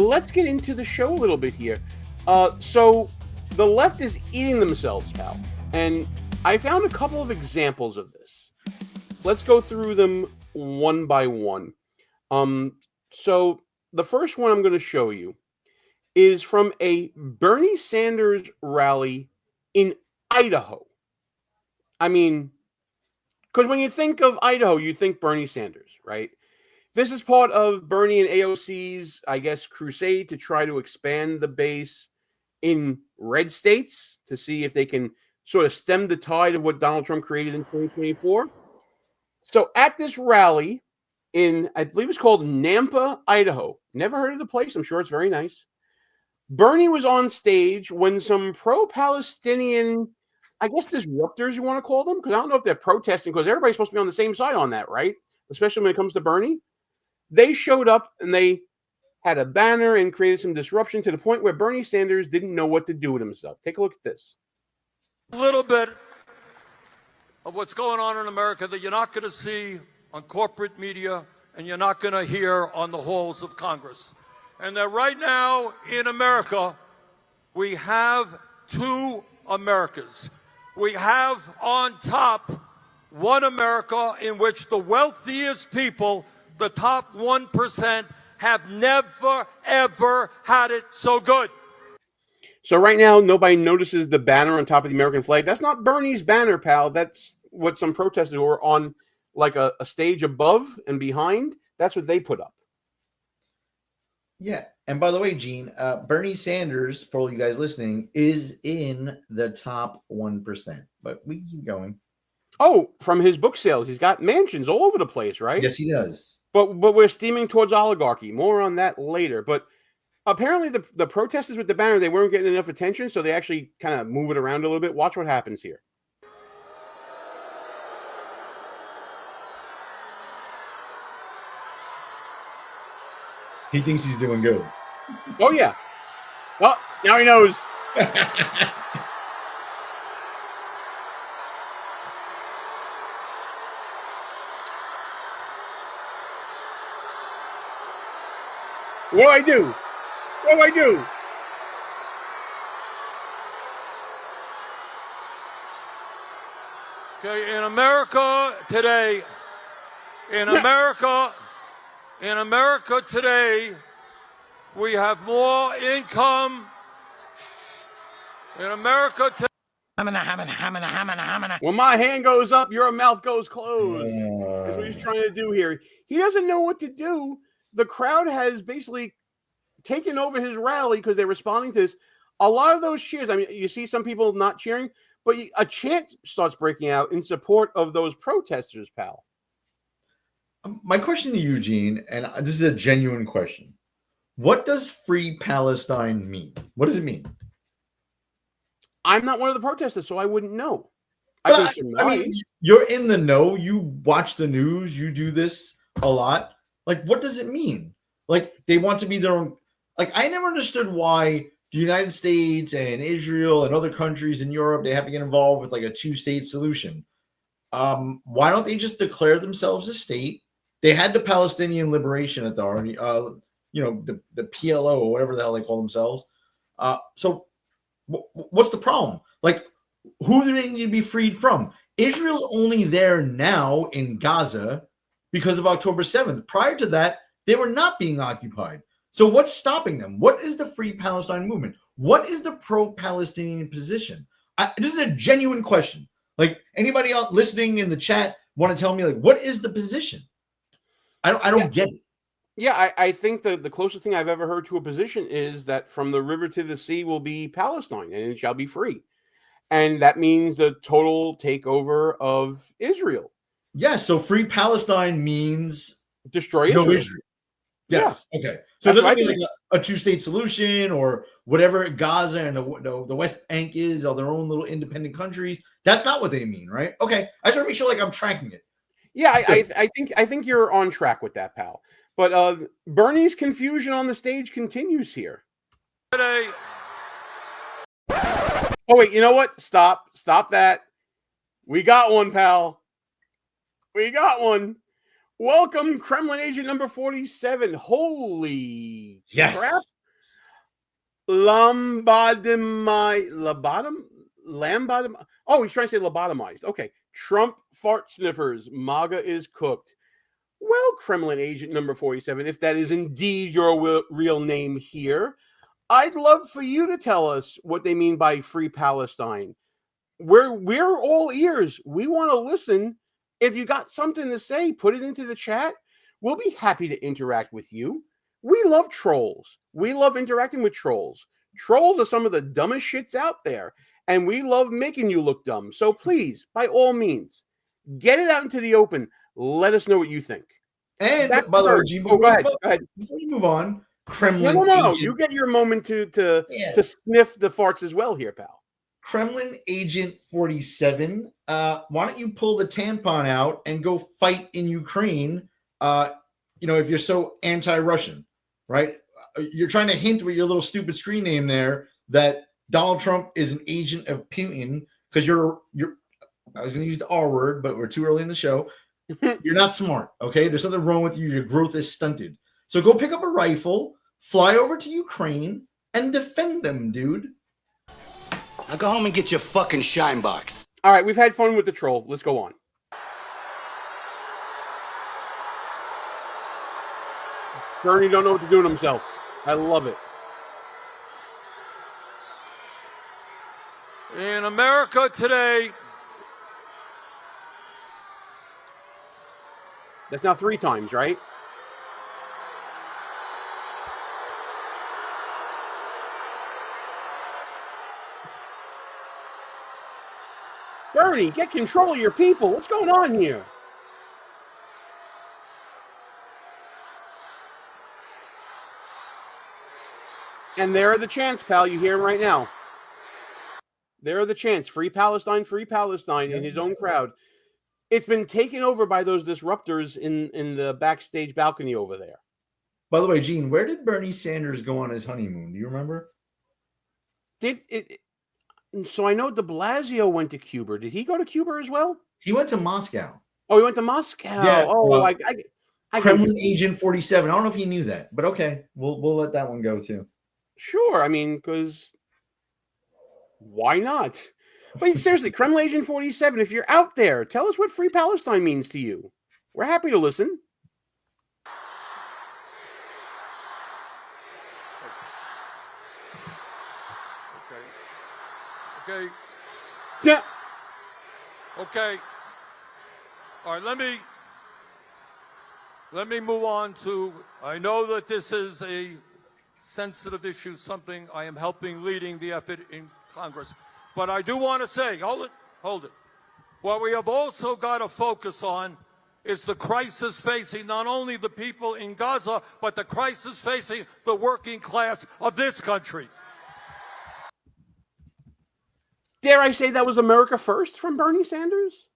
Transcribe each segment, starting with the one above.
let's get into the show a little bit here. So the left is eating themselves, pal. And I found a couple of examples of this. Let's go through them one by one. So the first one I'm going to show you is from a Bernie Sanders rally in Idaho. I mean, because when you think of Idaho, you think Bernie Sanders, right? This is part of Bernie and AOC's, I guess, crusade to try to expand the base in red states to see if they can sort of stem the tide of what Donald Trump created in 2024. So at this rally in, I believe it's called Nampa, Idaho. Never heard of the place. I'm sure it's very nice. Bernie was on stage when some pro-Palestinian, I guess, disruptors, you want to call them? Because I don't know if they're protesting, because everybody's supposed to be on the same side on that, right? Especially when it comes to Bernie. They showed up and they had a banner and created some disruption to the point where Bernie Sanders didn't know what to do with himself. Take a look at this. A little bit of what's going on in America that you're not going to see on corporate media and you're not going to hear on the halls of Congress. And that right now in America, we have two Americas. We have on top one America in which the wealthiest people, the top 1%, have never, ever had it so good. So right now, nobody notices the banner on top of the American flag. That's not Bernie's banner, pal. That's what some protesters were on, like a stage above and behind. That's what they put up. Yeah. And by the way, Gene, Bernie Sanders, for all you guys listening, is in the top 1%. But we keep going. Oh, from his book sales. He's got mansions all over the place, right? Yes, he does. But we're steaming towards oligarchy. More on that later. But apparently the protesters with the banner, they weren't getting enough attention, so they actually kind of move it around a little bit. Watch what happens here. He thinks he's doing good. Oh, yeah. Well, now he knows. What do I do? What do I do? Okay, in America today, in America today, we have more income. In America today. When my hand goes up, your mouth goes closed. That's what he's trying to do here. He doesn't know what to do. The crowd has basically taken over his rally because they're responding to this. A lot of those cheers, I mean, you see some people not cheering, but a chant starts breaking out in support of those protesters, pal. My question to you, Gene, and this is a genuine question. What does Free Palestine mean? What does it mean? I'm not one of the protesters, so I wouldn't know. I mean, you're in the know. You watch the news. You do this a lot. Like, what does it mean? Like, they want to be their own. Like, I never understood why the United States and Israel and other countries in Europe, they have to get involved with like a two-state solution. Why don't they just declare themselves a state? They had the Palestinian Liberation Authority, the PLO or whatever the hell they call themselves. So what's the problem? Like, who do they need to be freed from? Israel's only there now in Gaza because of October 7th. Prior to that, they were not being occupied. So what's stopping them? What is the Free Palestine movement? What is the pro-Palestinian position? This is a genuine question. Like, anybody else listening in the chat want to tell me, like, what is the position? I don't get it. Yeah, I think the closest thing I've ever heard to a position is that from the river to the sea will be Palestine, and it shall be free. And that means the total takeover of Israel. Yeah, so Free Palestine means destroy Israel. No Israel. Yes. Yeah. Okay. So it doesn't mean like a two-state solution or whatever Gaza and the West Bank is, or their own little independent countries. That's not what they mean, right? Okay. I just want to make sure like I'm tracking it. Yeah, I think you're on track with that, pal. But Bernie's confusion on the stage continues here. Today. Oh, wait, you know what? Stop that. We got one, pal. We got one. Welcome, Kremlin agent number 47. Holy crap. Lobotomized. Oh, he's trying to say lobotomized. Okay. Trump fart sniffers. MAGA is cooked. Well, Kremlin agent number 47, if that is indeed your real name here, I'd love for you to tell us what they mean by free Palestine. We're all ears. We want to listen. If you got something to say, put it into the chat. We'll be happy to interact with you. We love trolls. We love interacting with trolls. Trolls are some of the dumbest shits out there, and we love making you look dumb. So please, by all means, get it out into the open. Let us know what you think. And by the way, Gene, go ahead. Before you move on, Kremlin no. agent, You get your moment to sniff the farts as well here, pal. Kremlin agent 47. Why don't you pull the tampon out and go fight in Ukraine? If you're so anti-Russian, right? You're trying to hint with your little stupid screen name there that Donald Trump is an agent of Putin because you're. I was going to use the R word, but we're too early in the show. You're not smart, okay? There's something wrong with you. Your growth is stunted. So go pick up a rifle, fly over to Ukraine, and defend them, dude. Now go home and get your fucking shine box. All right, we've had fun with the troll. Let's go on. Bernie don't know what to do with himself. I love it. In America today, that's now 3 times, right? Bernie, get control of your people. What's going on here? And there are the chants, pal. You hear him right now. There are the chants. Free Palestine in his own crowd. It's been taken over by those disruptors in the backstage balcony over there. By the way, Gene, where did Bernie Sanders go on his honeymoon? Do you remember? So I know de Blasio went to Cuba. Did he go to Cuba as well? He went to Moscow. Oh, he went to Moscow. Yeah, I Kremlin agent 47. I don't know if you knew that, but okay, we'll let that one go too. Sure, I mean, because why not? But seriously, Kremlin agent 47. If you're out there, tell us what free Palestine means to you. We're happy to listen. Okay. Yeah. Okay. All right, let me move on to, I know that this is a sensitive issue, something I am helping leading the effort in Congress. But I do want to say, hold it. What we have also got to focus on is the crisis facing not only the people in Gaza, but the crisis facing the working class of this country. Dare I say that was America First from Bernie Sanders?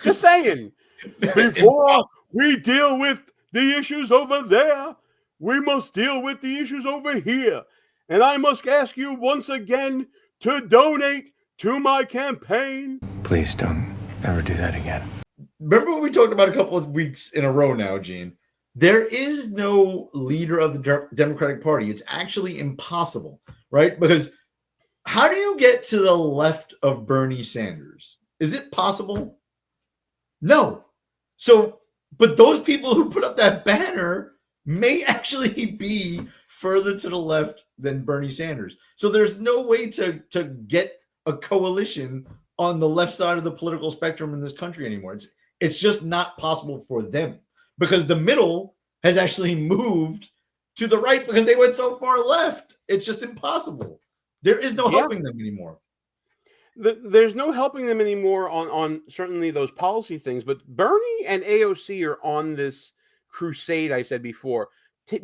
Just saying. Before we deal with the issues over there, we must deal with the issues over here. And I must ask you once again to donate to my campaign. Please don't ever do that again. Remember what we talked about a couple of weeks in a row now, Gene? There is no leader of the Democratic Party. It's actually impossible, right? Because how do you get to the left of Bernie Sanders? Is it possible? No. So, but those people who put up that banner may actually be further to the left than Bernie Sanders. So there's no way to get a coalition on the left side of the political spectrum in this country anymore. It's just not possible for them because the middle has actually moved to the right because they went so far left. It's just impossible. There is no helping them anymore. There's no helping them anymore on certainly those policy things, but Bernie and AOC are on this crusade, I said before,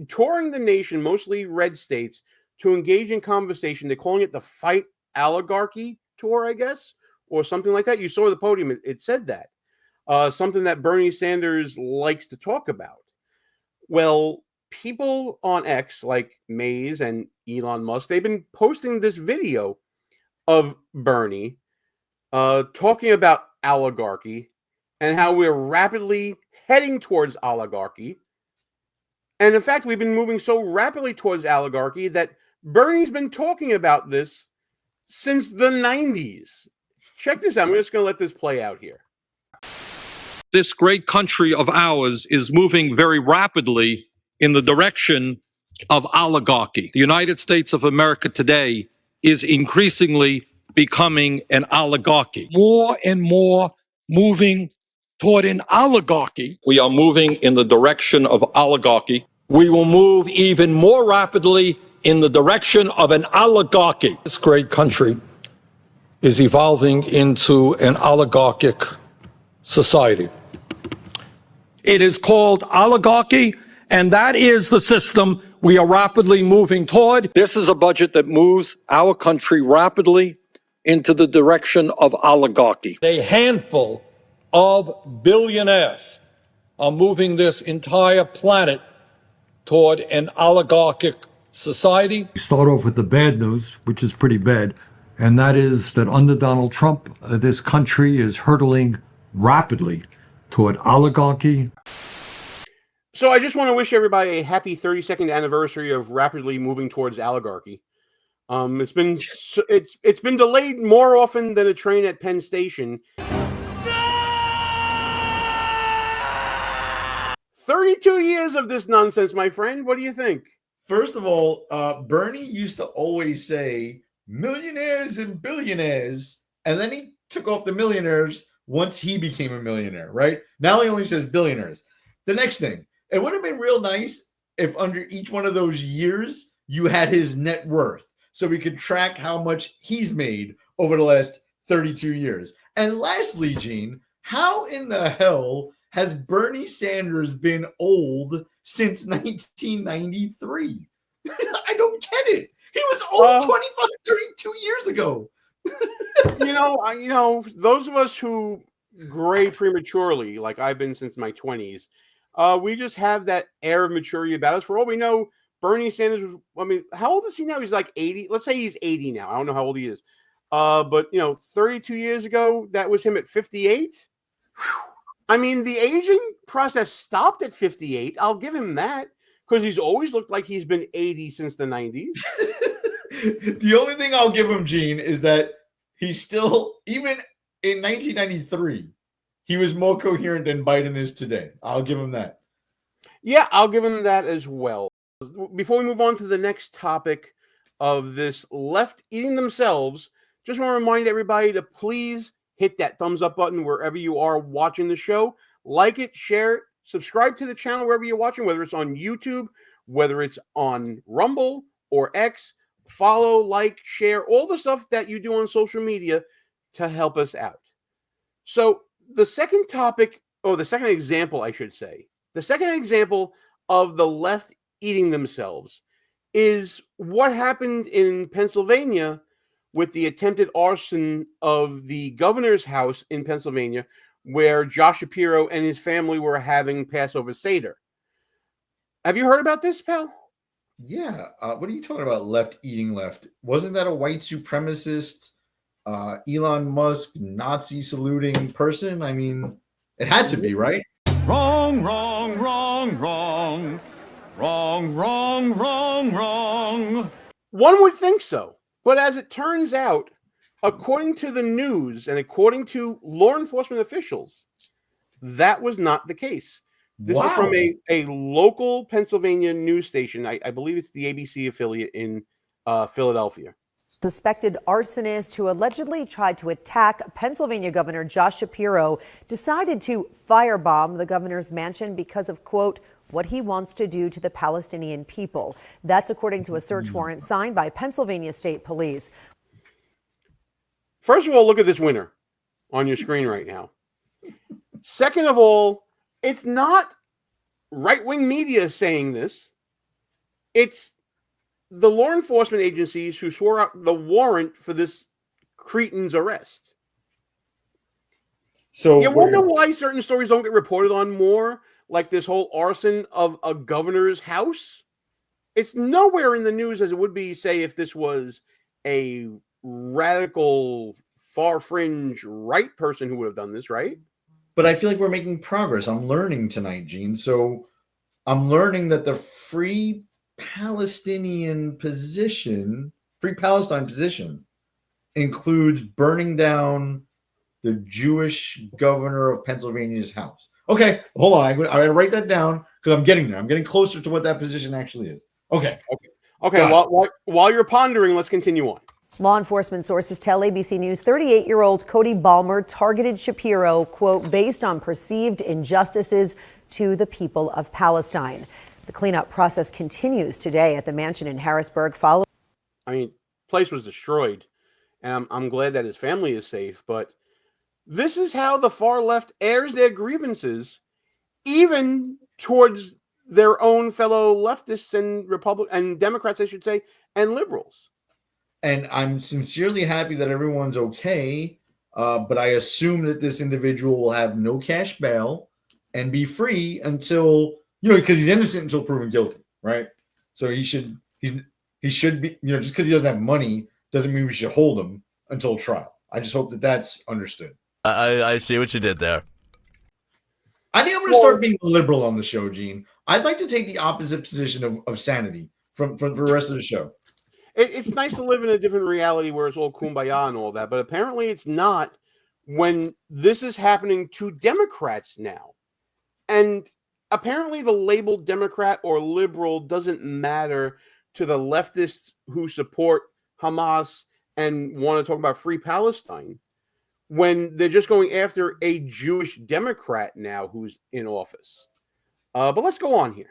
touring the nation, mostly red states, to engage in conversation. They're calling it the Fight Oligarchy Tour, I guess, or something like that. You saw the podium. It said that. Something that Bernie Sanders likes to talk about. Well, people on X, like Mays and Elon Musk, they've been posting this video of Bernie talking about oligarchy and how we're rapidly heading towards oligarchy. And in fact, we've been moving so rapidly towards oligarchy that Bernie's been talking about this since the 90s. Check this out. I'm just going to let this play out here. This great country of ours is moving very rapidly in the direction of oligarchy. The United States of America today is increasingly becoming an oligarchy. More and more moving toward an oligarchy. We are moving in the direction of oligarchy. We will move even more rapidly in the direction of an oligarchy. This great country is evolving into an oligarchic society. It is called oligarchy, and that is the system we are rapidly moving toward. This is a budget that moves our country rapidly into the direction of oligarchy. A handful of billionaires are moving this entire planet toward an oligarchic society. Start off with the bad news, which is pretty bad, and that is that under Donald Trump, this country is hurtling rapidly toward oligarchy. So I just want to wish everybody a happy 32nd anniversary of rapidly moving towards oligarchy. It's been delayed more often than a train at Penn Station. 32 years of this nonsense, my friend. What do you think? First of all, Bernie used to always say millionaires and billionaires, and then he took off the millionaires once he became a millionaire, right? Now he only says billionaires. The next thing, it would have been real nice if under each one of those years you had his net worth so we could track how much he's made over the last 32 years. And lastly, Gene, how in the hell has Bernie Sanders been old since 1993? I don't get it. He was old 32 years ago. Those of us who gray prematurely, like I've been since my 20s, we just have that air of maturity about us. For all we know, Bernie Sanders, how old is he now? He's like 80. Let's say he's 80 now. I don't know how old he is. But 32 years ago, that was him at 58. The aging process stopped at 58. I'll give him that because he's always looked like he's been 80 since the 90s. The only thing I'll give him, Gene, is that he's still, even in 1993, he was more coherent than Biden is today. I'll give him that. Yeah, I'll give him that as well. Before we move on to the next topic of this left eating themselves, just want to remind everybody to please hit that thumbs up button wherever you are watching the show. Like it, share it, subscribe to the channel wherever you're watching, whether it's on YouTube, whether it's on Rumble or X. Follow, like, share, all the stuff that you do on social media to help us out. So the second example, I should say, the second example of the left eating themselves is what happened in Pennsylvania with the attempted arson of the governor's house in Pennsylvania, where Josh Shapiro and his family were having Passover Seder. Have you heard about this, pal? Yeah. What are you talking about, left eating left? Wasn't that a white supremacist, Elon Musk, Nazi saluting person? It had to be, right? Wrong, wrong, wrong, wrong. Wrong, wrong, wrong, wrong. One would think so. But as it turns out, according to the news and according to law enforcement officials, that was not the case. This is from a local Pennsylvania news station. I believe it's the ABC affiliate in Philadelphia. Suspected arsonist who allegedly tried to attack Pennsylvania Governor Josh Shapiro decided to firebomb the governor's mansion because of, quote, what he wants to do to the Palestinian people. That's according to a search warrant signed by Pennsylvania State Police. First of all, look at this winner on your screen right now. Second of all, it's not right-wing media saying this. It's the law enforcement agencies who swore out the warrant for this cretin's arrest. So you wonder why certain stories don't get reported on more, like this whole arson of a governor's house? It's nowhere in the news as it would be, say, if this was a radical, far fringe right person who would have done this, right? But I feel like we're making progress. I'm learning tonight, Gene. So I'm learning that the Free Palestine position includes burning down the Jewish governor of Pennsylvania's house. Okay, hold on. I'm going to write that down because I'm getting there. I'm getting closer to what that position actually is. Okay. While you're pondering, let's continue on. Law enforcement sources tell ABC News 38-year-old Cody Balmer targeted Shapiro, quote, based on perceived injustices to the people of Palestine. The cleanup process continues today at the mansion in Harrisburg. Place was destroyed, and I'm glad that his family is safe, but this is how the far left airs their grievances, even towards their own fellow leftists and Democrats, I should say, and liberals. And I'm sincerely happy that everyone's okay, but I assume that this individual will have no cash bail and be free until, because he's innocent until proven guilty, right? So he should be, just because he doesn't have money doesn't mean we should hold him until trial. I just hope that that's understood. I see what you did there. I think I'm going to start being liberal on the show, Gene. I'd like to take the opposite position of sanity for the rest of the show. It's nice to live in a different reality where it's all kumbaya and all that, but apparently it's not when this is happening to Democrats now. And apparently the label Democrat or liberal doesn't matter to the leftists who support Hamas and want to talk about free Palestine when they're just going after a Jewish Democrat now who's in office. But let's go on here.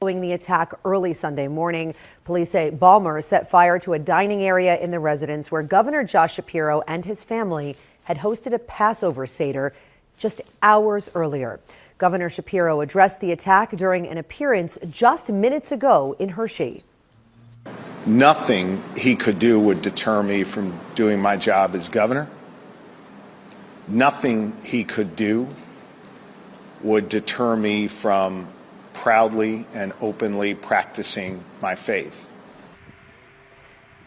Following the attack early Sunday morning, police say Balmer set fire to a dining area in the residence where Governor Josh Shapiro and his family had hosted a Passover Seder just hours earlier. Governor Shapiro addressed the attack during an appearance just minutes ago in Hershey. Nothing he could do would deter me from doing my job as governor. Nothing he could do would deter me from proudly and openly practicing my faith.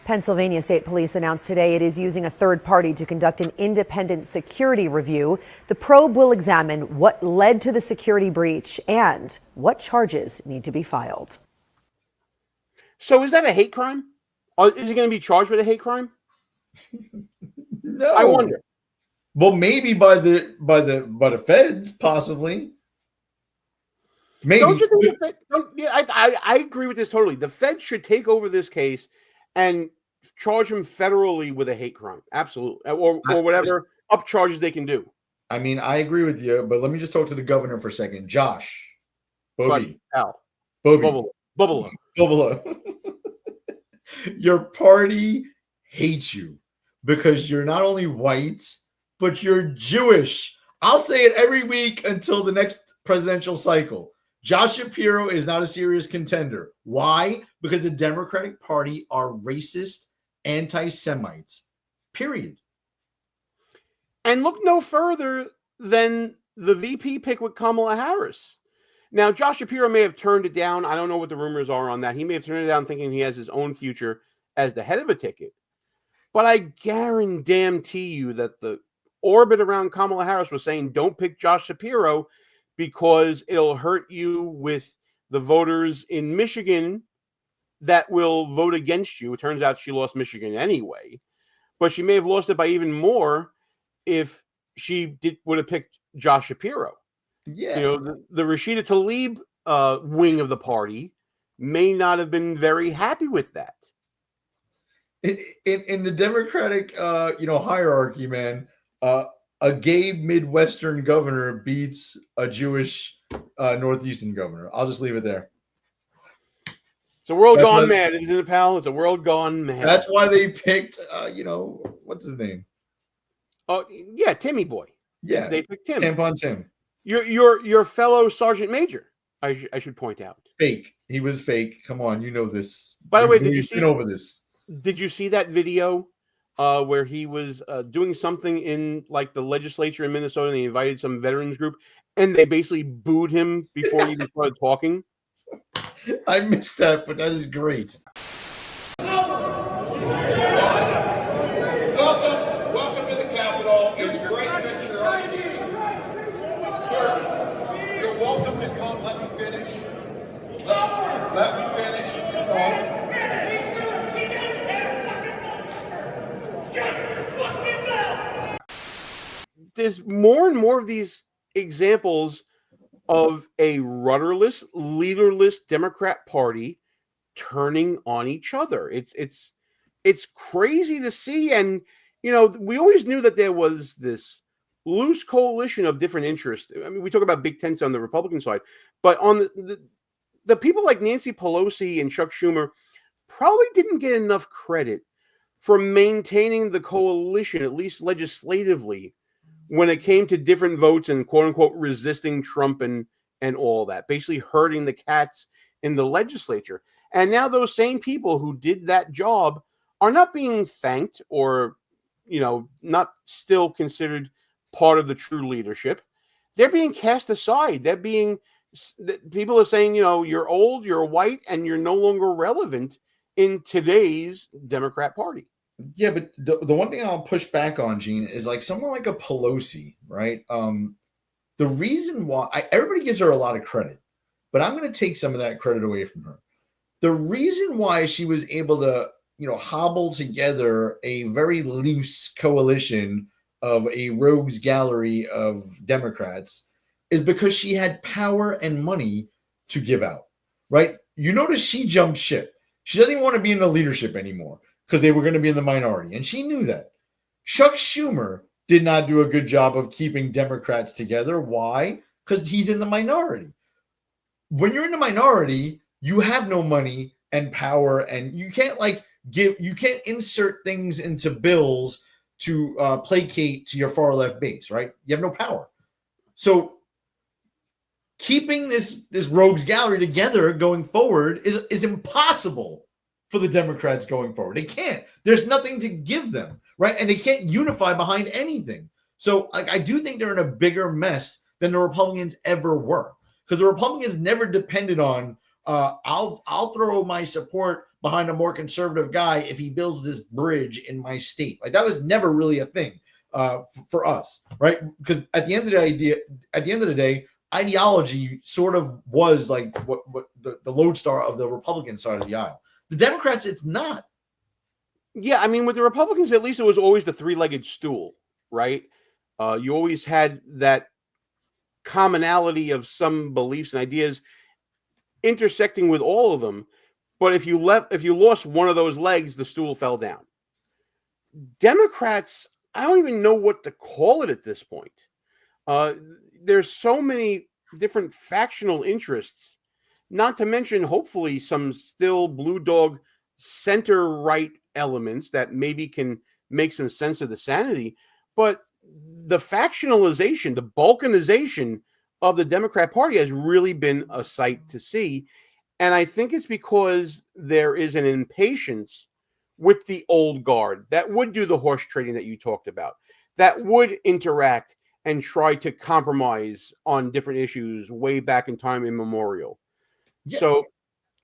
Pennsylvania State Police announced today it is using a third party to conduct an independent security review. The probe will examine what led to the security breach and what charges need to be filed. So is that a hate crime? Or is he going to be charged with a hate crime? No. I wonder. Well, maybe by the feds, possibly. Maybe. Don't you think I agree with this totally. The Fed should take over this case and charge him federally with a hate crime. Absolutely. Or whatever up charges they can do. I mean, I agree with you, but let me just talk to the governor for a second. Josh. Bobby. Bubble. Your party hates you because you're not only white, but you're Jewish. I'll say it every week until the next presidential cycle. Josh Shapiro is not a serious contender. Why? Because the Democratic Party are racist anti-Semites. Period. And look no further than the VP pick with Kamala Harris. Now, Josh Shapiro may have turned it down. I don't know what the rumors are on that. He may have turned it down thinking he has his own future as the head of a ticket. But I guarantee you that the orbit around Kamala Harris was saying, don't pick Josh Shapiro because it'll hurt you with the voters in Michigan that will vote against you. It turns out she lost Michigan anyway, but she may have lost it by even more if she would have picked Josh Shapiro. Yeah. The Rashida Tlaib wing of the party may not have been very happy with that. In the Democratic hierarchy, man, a gay Midwestern governor beats a Jewish Northeastern governor. I'll just leave it there. It's a world gone mad, isn't it, pal? It's a world gone mad. That's why they picked, what's his name? Oh, yeah, Timmy Boy. Yeah, they picked Tim. Tampon Tim. Your fellow Sergeant Major. I should point out. Fake. He was fake. Come on, you know this. By the way, did you see over this? Did you see that video where he was doing something in like the legislature in Minnesota and they invited some veterans group and they basically booed him before he even started talking? I missed that, but that is great. Welcome to the Capitol. It's great that you're up. Sir, you're welcome to come. Let me finish. there's more and more of these examples of a rudderless, leaderless Democrat Party turning on each other. It's crazy to see, and we always knew that there was this loose coalition of different interests. I mean, we talk about big tents on the Republican side, but on the people like Nancy Pelosi and Chuck Schumer probably didn't get enough credit for maintaining the coalition, at least legislatively, when it came to different votes and quote unquote resisting Trump and all that, basically hurting the cats in the legislature. And now those same people who did that job are not being thanked or, not still considered part of the true leadership. They're being cast aside. People are saying, you're old, you're white, and you're no longer relevant in today's Democrat Party. Yeah, but the one thing I'll push back on, Gene, is like someone like a Pelosi, right? The reason why everybody gives her a lot of credit, but I'm going to take some of that credit away from her. The reason why she was able to, hobble together a very loose coalition of a rogues gallery of Democrats is because she had power and money to give out, right? You notice she jumped ship. She doesn't even want to be in the leadership anymore because they were going to be in the minority, and she knew that. Chuck Schumer did not do a good job of keeping Democrats together. Why? Because he's in the minority. When you're in the minority, you have no money and power, and you can't you can't insert things into bills to placate to your far left base, right? You have no power. So keeping this rogues gallery together going forward is impossible for the Democrats going forward. They can't. There's nothing to give them, right? And they can't unify behind anything. So I do think they're in a bigger mess than the Republicans ever were, because the Republicans never depended on I'll throw my support behind a more conservative guy if he builds this bridge in my state. Like that was never really a thing for us, right? Because at the end of the day, ideology sort of was like what the lodestar of the Republican side of the aisle. The Democrats, it's not. Yeah, I mean, with the Republicans, at least it was always the three-legged stool, right? You always had that commonality of some beliefs and ideas intersecting with all of them. But if you lost one of those legs, the stool fell down. Democrats, I don't even know what to call it at this point. There's so many different factional interests, not to mention, hopefully, some still blue dog center-right elements that maybe can make some sense of the sanity. But the factionalization, the balkanization of the Democrat Party has really been a sight to see. And I think it's because there is an impatience with the old guard that would do the horse trading that you talked about, that would interact and try to compromise on different issues way back in time immemorial. Yeah. So,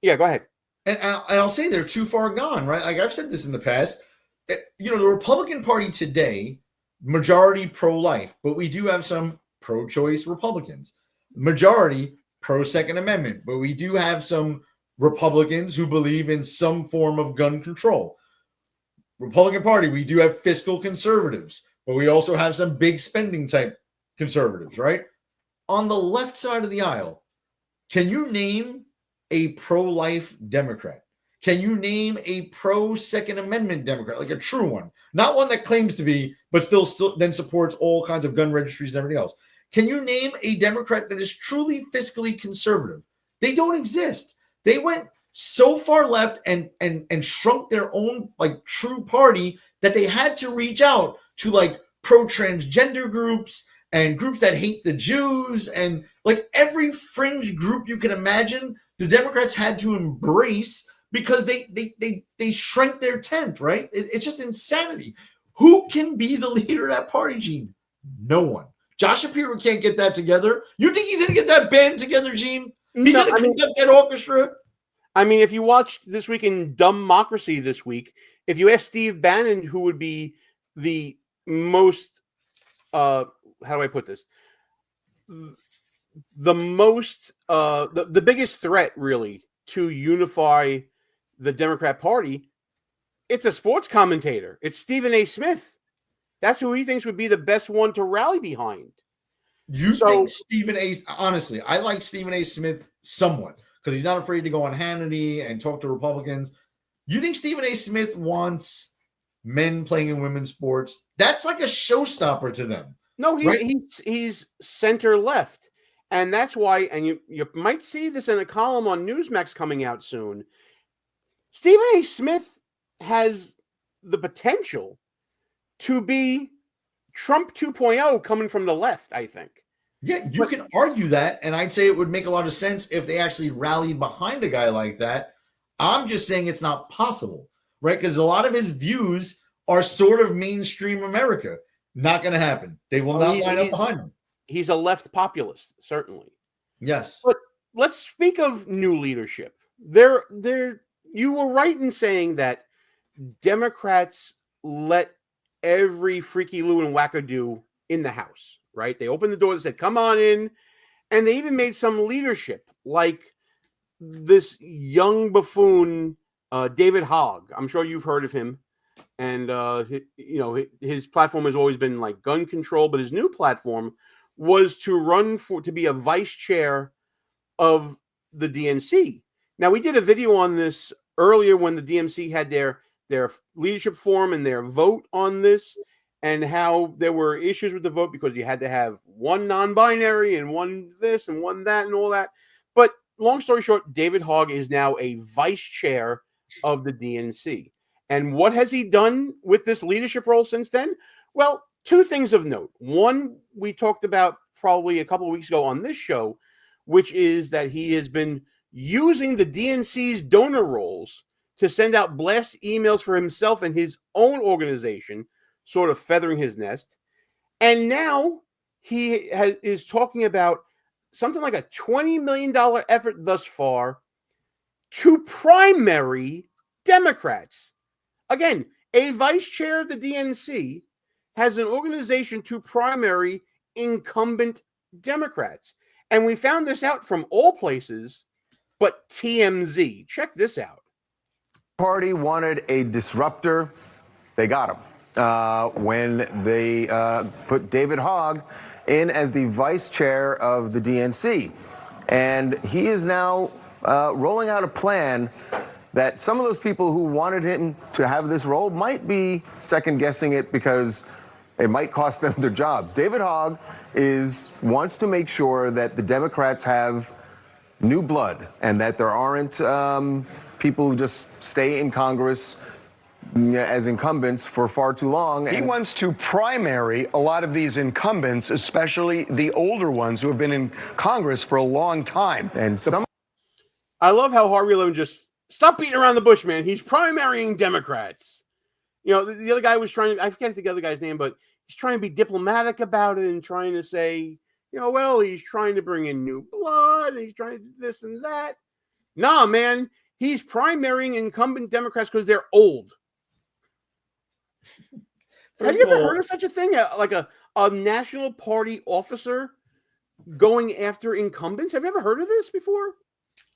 yeah, go ahead. And I'll say they're too far gone, right? Like I've said this in the past. The Republican Party today, majority pro-life, but we do have some pro-choice Republicans. Majority pro-Second Amendment, but we do have some Republicans who believe in some form of gun control. Republican Party, we do have fiscal conservatives, but we also have some big spending type conservatives, right? On the left side of the aisle, can you name a pro-life Democrat? Can you name a pro-Second Amendment Democrat, like a true one? Not one that claims to be, but still then supports all kinds of gun registries and everything else. Can you name a Democrat that is truly fiscally conservative? They don't exist. They went so far left and shrunk their own like true party that they had to reach out to like pro-transgender groups and groups that hate the Jews and like every fringe group you can imagine. The Democrats had to embrace because they shrank their tent, right? It's just insanity. Who can be the leader of that party, Gene? No one. Josh Shapiro can't get that together. You think he's going to get that band together, Gene? He's going to conduct that orchestra? I mean, if you watched This Week in Dumbmocracy this week, if you ask Steve Bannon who would be the most, how do I put this? The most, the biggest threat, really, to unify the Democrat Party, it's a sports commentator. It's Stephen A. Smith. That's who he thinks would be the best one to rally behind. You think Stephen A. Honestly, I like Stephen A. Smith somewhat because he's not afraid to go on Hannity and talk to Republicans. You think Stephen A. Smith wants men playing in women's sports? That's like a showstopper to them. No, he's center left. And that's why, and you might see this in a column on Newsmax coming out soon. Stephen A. Smith has the potential to be Trump 2.0 coming from the left, I think. Yeah, you can argue that, and I'd say it would make a lot of sense if they actually rallied behind a guy like that. I'm just saying it's not possible, right? Because a lot of his views are sort of mainstream America. Not going to happen. They will not line up behind him. He's a left populist, certainly. Yes. But let's speak of new leadership. You were right in saying that Democrats let every freaky Lou and wackadoo in the House, right? They opened the door and said, come on in. And they even made some leadership, like this young buffoon, David Hogg. I'm sure you've heard of him. And, his platform has always been like gun control, but his new platform was to run to be a vice chair of the DNC. Now, we did a video on this earlier when the DNC had their leadership forum and their vote on this, and how there were issues with the vote because you had to have one non-binary and one this and one that and all that. But long story short, David Hogg is now a vice chair of the DNC. And what has he done with this leadership role since then? Well, two things of note. One, we talked about probably a couple of weeks ago on this show, which is that he has been using the DNC's donor rolls to send out blast emails for himself and his own organization, sort of feathering his nest. And now he is talking about something like a $20 million effort thus far to primary Democrats. Again, a vice chair of the DNC has an organization to primary incumbent Democrats. And we found this out from all places but TMZ. Check this out. Party wanted a disruptor. They got him. When they put David Hogg in as the vice chair of the DNC. And he is now rolling out a plan that some of those people who wanted him to have this role might be second-guessing it because it might cost them their jobs. David Hogg wants to make sure that the Democrats have new blood and that there aren't people who just stay in Congress as incumbents for far too long. He wants to primary a lot of these incumbents, especially the older ones who have been in Congress for a long time. And I love how Harvey Levin just stop beating around the bush, man. He's primarying Democrats. The other guy was trying, I forget the other guy's name, but he's trying to be diplomatic about it and trying to say, he's trying to bring in new blood. And he's trying to do this and that. Nah, man, he's primarying incumbent Democrats because they're old. Have you ever heard of such a thing? Like a national party officer going after incumbents? Have you ever heard of this before?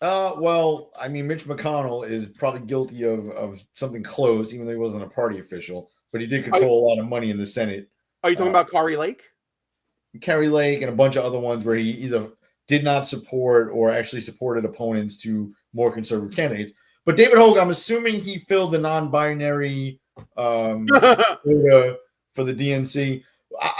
Well, I mean, Mitch McConnell is probably guilty of something close, even though he wasn't a party official, but he did control a lot of money in the Senate. Are you talking about Kari Lake? Kari Lake and a bunch of other ones where he either did not support or actually supported opponents to more conservative candidates. But David Hogg, I'm assuming he filled the non-binary quota for the DNC.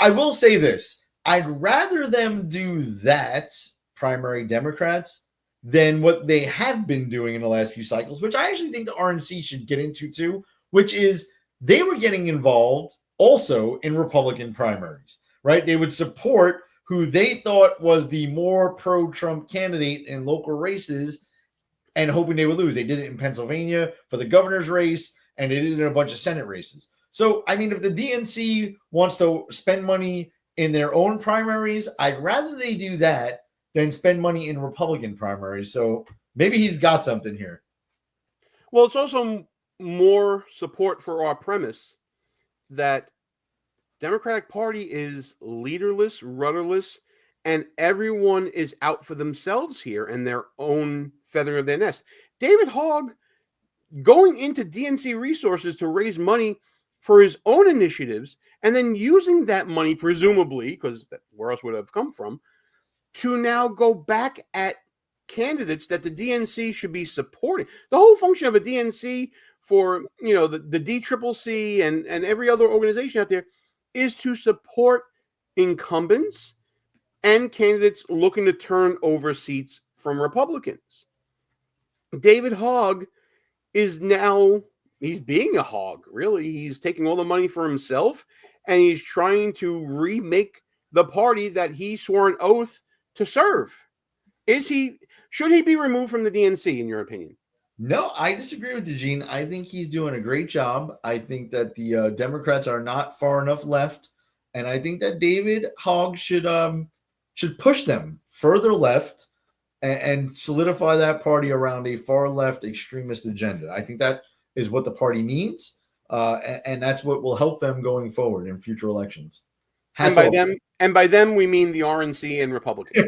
I will say this. I'd rather them do that, primary Democrats, than what they have been doing in the last few cycles, which I actually think the RNC should get into too, which is they were getting involved also in Republican primaries, right? They would support who they thought was the more pro-Trump candidate in local races and hoping they would lose. They did it in Pennsylvania for the governor's race, and they did it in a bunch of Senate races. So, I mean, if the DNC wants to spend money in their own primaries, I'd rather they do that than spend money in Republican primaries. So maybe he's got something here. Well, it's also more support for our premise that Democratic Party is leaderless, rudderless, and everyone is out for themselves here and their own feathering of their nest. David Hogg going into DNC resources to raise money for his own initiatives, and then using that money, presumably, because where else would it have come from, to now go back at candidates that the DNC should be supporting. The whole function of a DNC for, you know, the DCCC and every other organization out there is to support incumbents and candidates looking to turn over seats from Republicans. David Hogg is now, he's being a hog, really. He's taking all the money for himself, and he's trying to remake the party that he swore an oath to serve. Should he be removed from the DNC, in your opinion? No, I disagree with you, Gene. I think he's doing a great job. I think that the Democrats are not far enough left, and I think that David Hogg should push them further left and solidify that party around a far left extremist agenda. I think that is what the party needs, and that's what will help them going forward in future elections. And by them, we mean the RNC and Republicans.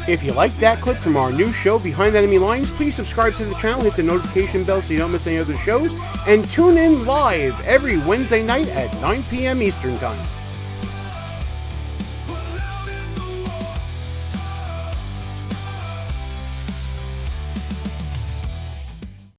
If you like that clip from our new show, Behind Enemy Lines, please subscribe to the channel, hit the notification bell so you don't miss any other shows, and tune in live every Wednesday night at 9 p.m. Eastern Time.